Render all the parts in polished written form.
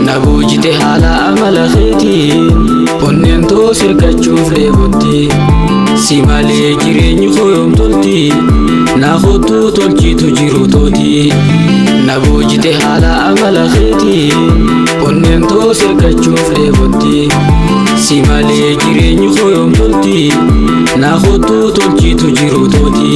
Nabujite hala amala kheti onnento sirkachuuf deebutti si malee jireenyi koyom tolti na khotu tolchitu jiru tooti. Nabujite hala amala kheti onnento sirkachuuf deebutti si malee jireenyi koyom tolti na khotu tolchitu jiru tooti.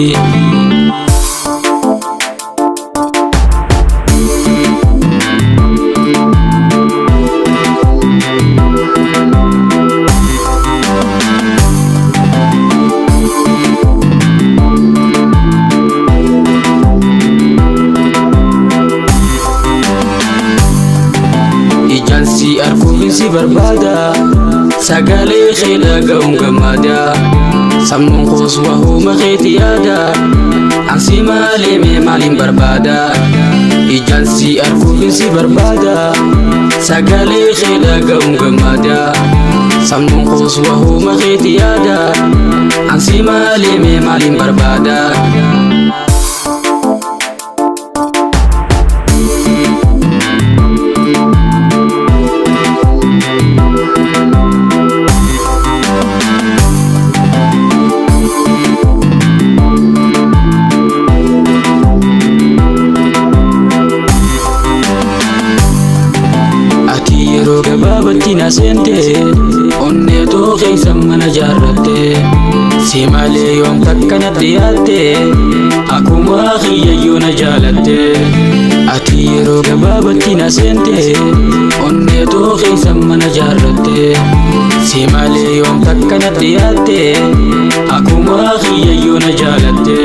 Ijansi arkuufin si barbaada sagalee kee dhaga'uun gammada sammuun koos wahuma keeti yaada ansi malee mee maaliin barbaada. Ijansi arkuufin si barbaada sagalee kee dhaga'uun gammada sammuun koos wahuma keeti yaada ansi malee mee maaliin barbaada. Yeroo gabaabatti na seente onneetoo keeysan mana jaarratte si malee yoom takka natti yaatte akkuma kiyyayyoo na jaalatte. Ati yeroo gabaabatti na seente onneetoo keeysan mana jaarratte si malee yoom takka natti yaatte akkuma kiyyayyoo na jaalatte.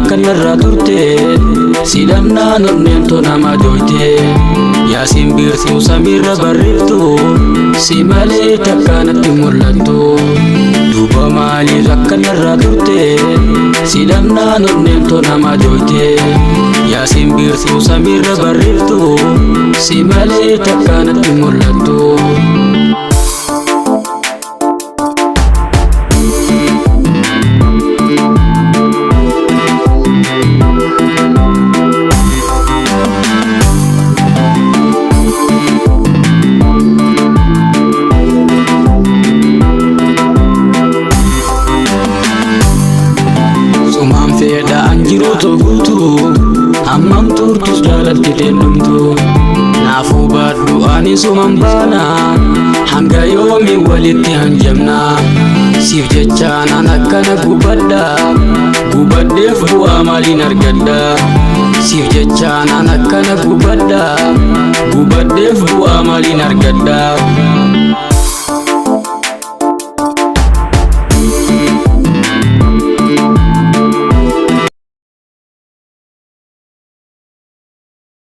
Kan narraa turte sidannaan onneentu nama dooyte yaasiin biirtuu samiirra barreeftu si malee takka natti mul'attu. Duuba maaliif akka narraa turte sidannaan onneentu nama dooyte yaasiin biirtuu samiirra barreeftu si malee takka natti mul'attu. Jiruutu guutu hammam turtus jaalatti deemtu naafuu baadhu ani suman baana hanga yoomi walitti hanjamna. Siif jechaan an akkana gubadheef bu'aa maaliin argadda. Siif jechaan an akkana gubadheef bu'aa maaliin argadda.